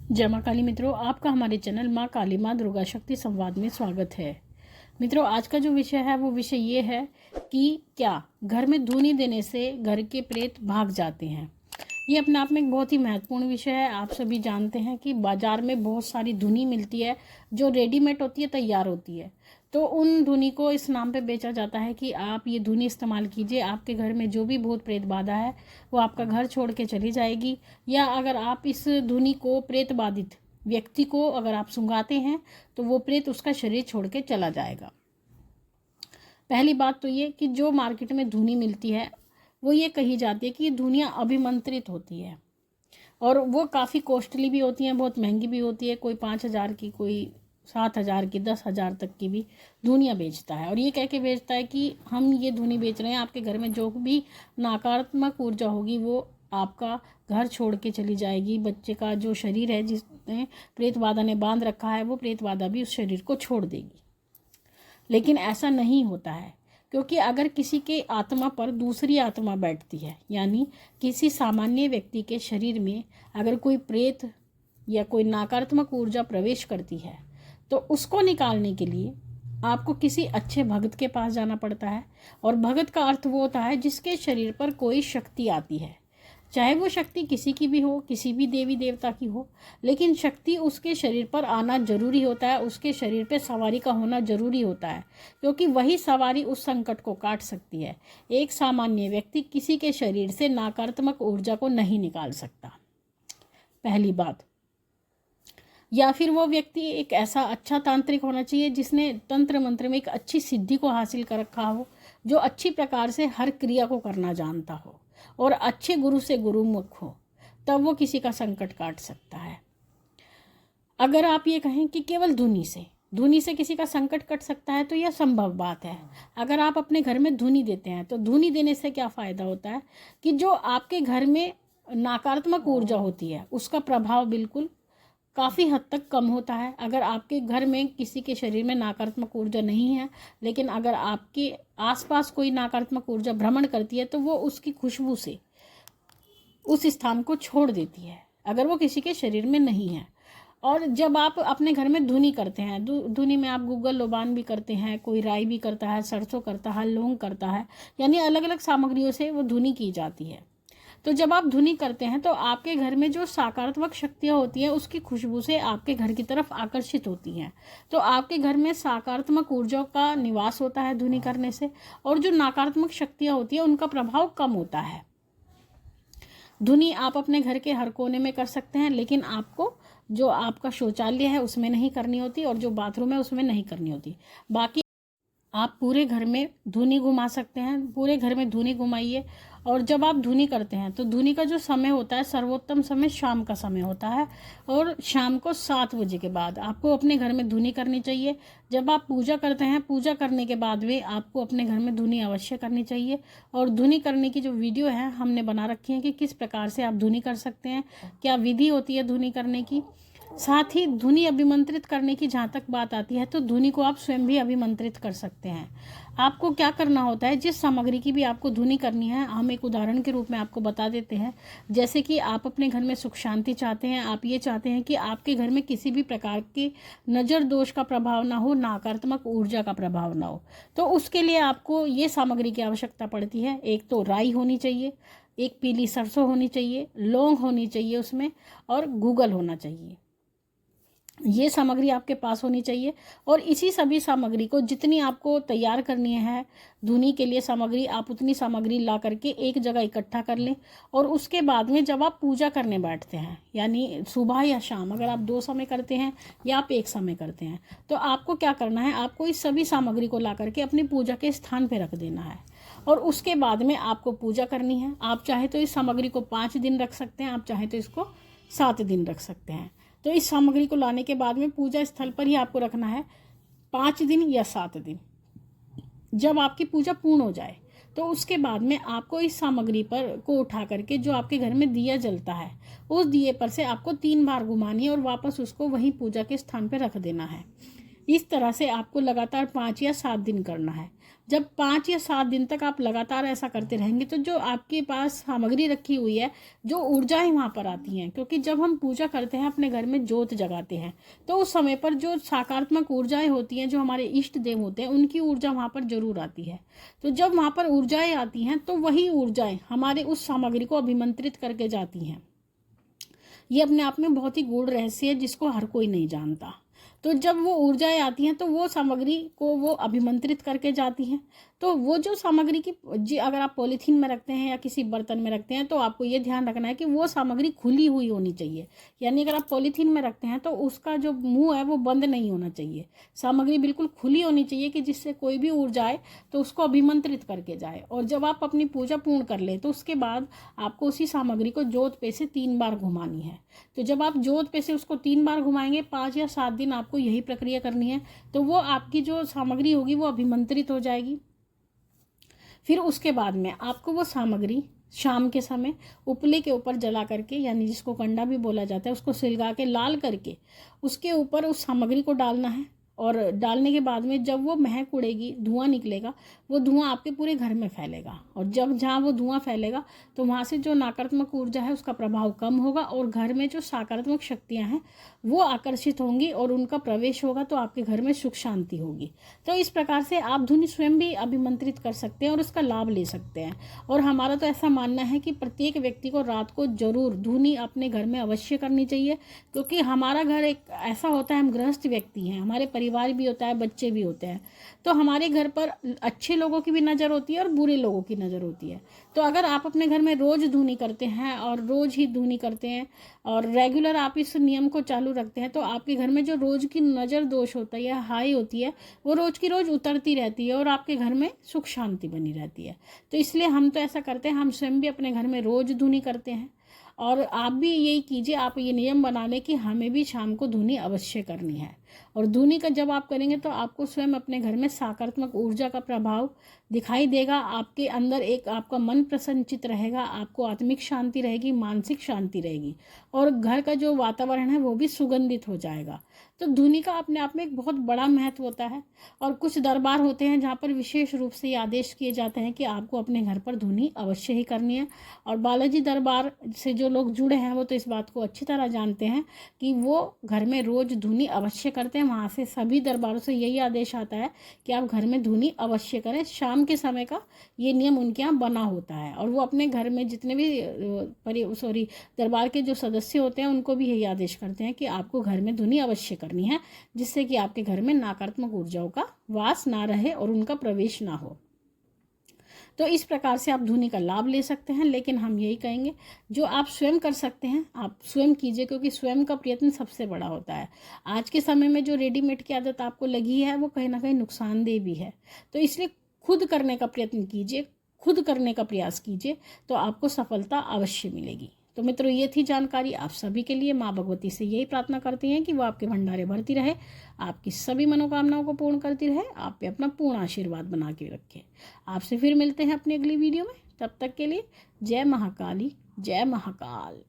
जय माँ काली। मित्रों, आपका हमारे चैनल माँ काली माँ दुर्गा शक्ति संवाद में स्वागत है। मित्रों, आज का जो विषय है वो विषय ये है कि क्या घर में धूनी देने से घर के प्रेत भाग जाते हैं। ये अपने आप में एक बहुत ही महत्वपूर्ण विषय है। आप सभी जानते हैं कि बाजार में बहुत सारी धुनी मिलती है जो रेडीमेड होती है, तैयार होती है। तो उन धुनी को इस नाम पे बेचा जाता है कि आप ये धुनी इस्तेमाल कीजिए, आपके घर में जो भी भूत प्रेत बाधा है वो आपका घर छोड़ के चली जाएगी। या अगर आप इस धुनी को प्रेत बाधित व्यक्ति को अगर आप सुंघाते हैं तो वो प्रेत उसका शरीर छोड़ के चला जाएगा। पहली बात तो ये कि जो मार्केट में धुनी मिलती है वो ये कही जाती है कि ये धुनियाँ अभिमंत्रित होती है और वो काफ़ी कॉस्टली भी होती हैं, बहुत महंगी भी होती है। कोई 5,000 की, कोई 7,000 की, 10,000 तक की भी धुनियाँ बेचता है और ये कह के बेचता है कि हम ये धुनी बेच रहे हैं, आपके घर में जो भी नकारात्मक ऊर्जा होगी वो आपका घर छोड़ के चली जाएगी। बच्चे का जो शरीर है जिसने प्रेत बाधा ने बांध रखा है वो प्रेत बाधा भी उस शरीर को छोड़ देगी। लेकिन ऐसा नहीं होता है, क्योंकि अगर किसी के आत्मा पर दूसरी आत्मा बैठती है, यानी किसी सामान्य व्यक्ति के शरीर में अगर कोई प्रेत या कोई नकारात्मक ऊर्जा प्रवेश करती है तो उसको निकालने के लिए आपको किसी अच्छे भगत के पास जाना पड़ता है। और भगत का अर्थ वो होता है जिसके शरीर पर कोई शक्ति आती है, चाहे वो शक्ति किसी की भी हो, किसी भी देवी देवता की हो, लेकिन शक्ति उसके शरीर पर आना जरूरी होता है, उसके शरीर पे सवारी का होना जरूरी होता है, क्योंकि वही सवारी उस संकट को काट सकती है। एक सामान्य व्यक्ति किसी के शरीर से नकारात्मक ऊर्जा को नहीं निकाल सकता, पहली बात। या फिर वो व्यक्ति एक ऐसा अच्छा तांत्रिक होना चाहिए जिसने तंत्र मंत्र में एक अच्छी सिद्धि को हासिल कर रखा हो, जो अच्छी प्रकार से हर क्रिया को करना जानता हो और अच्छे गुरु से गुरुमुख हो, तब वो किसी का संकट काट सकता है। अगर आप ये कहें कि केवल धुनी से किसी का संकट कट सकता है तो यह संभव बात है। अगर आप अपने घर में धुनी देते हैं तो धुनी देने से क्या फ़ायदा होता है कि जो आपके घर में नकारात्मक ऊर्जा होती है उसका प्रभाव बिल्कुल काफ़ी हद तक कम होता है। अगर आपके घर में किसी के शरीर में नकारात्मक ऊर्जा नहीं है, लेकिन अगर आपके आसपास कोई नकारात्मक ऊर्जा भ्रमण करती है तो वो उसकी खुशबू से उस स्थान को छोड़ देती है, अगर वो किसी के शरीर में नहीं है। और जब आप अपने घर में धुनी करते हैं, धुनी में आप गुग्गल लोबान भी करते हैं, कोई राई भी करता है, सरसों करता है, लौंग करता है, यानी अलग अलग सामग्रियों से वो धुनी की जाती है। तो जब आप धुनी करते हैं तो आपके घर में जो सकारात्मक शक्तियाँ होती हैं उसकी खुशबू से आपके घर की तरफ आकर्षित होती हैं। तो आपके घर में सकारात्मक ऊर्जा का निवास होता है धुनी करने से, और जो नकारात्मक शक्तियाँ होती हैं उनका प्रभाव कम होता है। धुनी आप अपने घर के हर कोने में कर सकते हैं, लेकिन आपको जो आपका शौचालय है उसमें नहीं करनी होती और जो बाथरूम है उसमें नहीं करनी होती। बाकी आप पूरे घर में धुनी घुमा सकते हैं, पूरे घर में धुनी घुमाइए। और जब आप धुनी करते हैं तो धुनी का जो समय होता है, सर्वोत्तम समय शाम का समय होता है, और शाम को 7 बजे के बाद आपको अपने घर में धुनी करनी चाहिए। जब आप पूजा करते हैं, पूजा करने के बाद में आपको अपने घर में धुनी अवश्य करनी चाहिए। और धुनी करने की जो वीडियो है हमने बना रखी है कि किस प्रकार से आप धुनी कर सकते हैं, क्या विधि होती है धुनी करने की। साथ ही धुनी अभिमंत्रित करने की जहाँ तक बात आती है तो धुनी को आप स्वयं भी अभिमंत्रित कर सकते हैं। आपको क्या करना होता है, जिस सामग्री की भी आपको धुनी करनी है, हम एक उदाहरण के रूप में आपको बता देते हैं। जैसे कि आप अपने घर में सुख शांति चाहते हैं, आप ये चाहते हैं कि आपके घर में किसी भी प्रकार के नज़र दोष का प्रभाव ना हो, नकारात्मक ऊर्जा का प्रभाव ना हो, तो उसके लिए आपको ये सामग्री की आवश्यकता पड़ती है। एक तो राई होनी चाहिए, एक पीली सरसों होनी चाहिए, लौंग होनी चाहिए उसमें, और गूगल होना चाहिए। ये सामग्री आपके पास होनी चाहिए। और इसी सभी सामग्री को जितनी आपको तैयार करनी है धुनी के लिए सामग्री, आप उतनी सामग्री ला करके एक जगह इकट्ठा कर लें। और उसके बाद में जब आप पूजा करने बैठते हैं, यानी सुबह या शाम, अगर आप 2 समय करते हैं या आप 1 समय करते हैं, तो आपको क्या करना है, आपको इस सभी सामग्री को ला करके अपनी पूजा के स्थान पर रख देना है। और उसके बाद में आपको पूजा करनी है। आप चाहे तो इस सामग्री को 5 दिन रख सकते हैं, आप चाहे तो इसको 7 दिन रख सकते हैं। तो इस सामग्री को लाने के बाद में पूजा स्थल पर ही आपको रखना है 5 दिन या 7 दिन। जब आपकी पूजा पूर्ण हो जाए तो उसके बाद में आपको इस सामग्री पर को उठा करके जो आपके घर में दिया जलता है उस दिए पर से आपको 3 बार घुमानी है और वापस उसको वहीं पूजा के स्थान पर रख देना है। इस तरह से आपको लगातार 5 या 7 दिन करना है। जब 5 या 7 दिन तक आप लगातार ऐसा करते रहेंगे तो जो आपके पास सामग्री रखी हुई है, जो ऊर्जाएं वहाँ पर आती हैं, क्योंकि जब हम पूजा करते हैं, अपने घर में जोत जगाते हैं, तो उस समय पर जो सकारात्मक ऊर्जाएं होती हैं, जो हमारे इष्ट देव होते हैं, उनकी ऊर्जा वहाँ पर जरूर आती है। तो जब वहाँ पर ऊर्जाएं आती हैं तो वही ऊर्जाएं हमारे उस सामग्री को अभिमंत्रित करके जाती हैं। ये अपने आप में बहुत ही गूढ़ रहस्य है जिसको हर कोई नहीं जानता। तो जब वो ऊर्जाएं आती हैं तो वो सामग्री को वो अभिमंत्रित करके जाती हैं। तो वो जो सामग्री की जी अगर आप पॉलीथीन में रखते हैं या किसी बर्तन में रखते हैं तो आपको ये ध्यान रखना है कि वो सामग्री खुली हुई होनी चाहिए। यानी अगर आप पॉलीथीन में रखते हैं तो उसका जो मुंह है वो बंद नहीं होना चाहिए। सामग्री बिल्कुल खुली होनी चाहिए कि जिससे कोई भी ऊर्जा आए तो उसको अभिमंत्रित करके जाए। और जब आप अपनी पूजा पूर्ण कर ले तो उसके बाद आपको उसी सामग्री को जोत पे से 3 बार घुमानी है। तो जब आप जोत पे से उसको 3 बार घुमाएंगे, 5 या 7 दिन आपको यही प्रक्रिया करनी है, तो वो आपकी जो सामग्री होगी वो अभिमंत्रित हो जाएगी। फिर उसके बाद में आपको वो सामग्री शाम के समय उपले के ऊपर जला करके, यानी जिसको कंडा भी बोला जाता है, उसको सिलगा के लाल करके उसके ऊपर उस सामग्री को डालना है। और डालने के बाद में जब वो महक उड़ेगी, धुआं निकलेगा, वो धुआं आपके पूरे घर में फैलेगा। और जब जहाँ वो धुआं फैलेगा तो वहाँ से जो नकारात्मक ऊर्जा है उसका प्रभाव कम होगा और घर में जो सकारात्मक शक्तियाँ हैं वो आकर्षित होंगी और उनका प्रवेश होगा, तो आपके घर में सुख शांति होगी। तो इस प्रकार से आप धुनी स्वयं भी अभिमंत्रित कर सकते हैं और उसका लाभ ले सकते हैं। और हमारा तो ऐसा मानना है कि प्रत्येक व्यक्ति को रात को जरूर धुनी अपने घर में अवश्य करनी चाहिए, क्योंकि हमारा घर एक ऐसा होता है, हम गृहस्थ व्यक्ति हैं, हमारे परिवार भी होता है, बच्चे भी होते हैं, तो हमारे घर पर अच्छे लोगों की भी नज़र होती है और बुरे लोगों की नज़र होती है। तो अगर आप अपने घर में रोज धुनी करते हैं और रोज ही धुनी करते हैं और रेगुलर आप इस नियम को चालू रखते हैं, तो आपके घर में जो रोज की नज़र दोष होता है या हाई होती है वो रोज की रोज उतरती रहती है और आपके घर में सुख शांति बनी रहती है। तो इसलिए हम तो ऐसा करते हैं, हम स्वयं भी अपने घर में रोज धुनी करते हैं। और आप भी यही कीजिए, आप ये नियम बना लें कि हमें भी शाम को धुनी अवश्य करनी है। और धुनी का जब आप करेंगे तो आपको स्वयं अपने घर में सकारात्मक ऊर्जा का प्रभाव दिखाई देगा। आपके अंदर एक आपका मन प्रसन्नचित रहेगा, आपको आत्मिक शांति रहेगी, मानसिक शांति रहेगी और घर का जो वातावरण है वो भी सुगंधित हो जाएगा। तो धुनी का अपने आप में एक बहुत बड़ा महत्व होता है। और कुछ दरबार होते हैं जहाँ पर विशेष रूप से ये आदेश किए जाते हैं कि आपको अपने घर पर धुनी अवश्य ही करनी है। और बालाजी दरबार से जो लोग जुड़े हैं वो तो इस बात को अच्छी तरह जानते हैं कि वो घर में रोज धुनी अवश्य करते हैं। वहाँ से सभी दरबारों से यही आदेश आता है कि आप घर में धुनी अवश्य करें। शाम के समय का ये नियम उनके यहाँ बना होता है और वो अपने घर में जितने भी दरबार के जो सदस्य होते हैं उनको भी यही आदेश करते हैं कि आपको घर में धुनी अवश्य करनी है, जिससे कि आपके घर में नकारात्मक ऊर्जाओं का वास ना रहे और उनका प्रवेश ना हो। तो इस प्रकार से आप धुनी का लाभ ले सकते हैं। लेकिन हम यही कहेंगे, जो आप स्वयं कर सकते हैं आप स्वयं कीजिए, क्योंकि स्वयं का प्रयत्न सबसे बड़ा होता है। आज के समय में जो रेडीमेड की आदत आपको लगी है वो कहीं ना कहीं नुकसानदेह भी है। तो इसलिए खुद करने का प्रयत्न कीजिए, खुद करने का प्रयास कीजिए, तो आपको सफलता अवश्य मिलेगी। तो मित्रों, ये थी जानकारी आप सभी के लिए। माँ भगवती से यही प्रार्थना करती हैं कि वो आपके भंडारे भरती रहे, आपकी सभी मनोकामनाओं को पूर्ण करती रहे, आप पे अपना पूर्ण आशीर्वाद बना के रखे। आपसे फिर मिलते हैं अपनी अगली वीडियो में। तब तक के लिए जय महाकाली, जय महाकाल।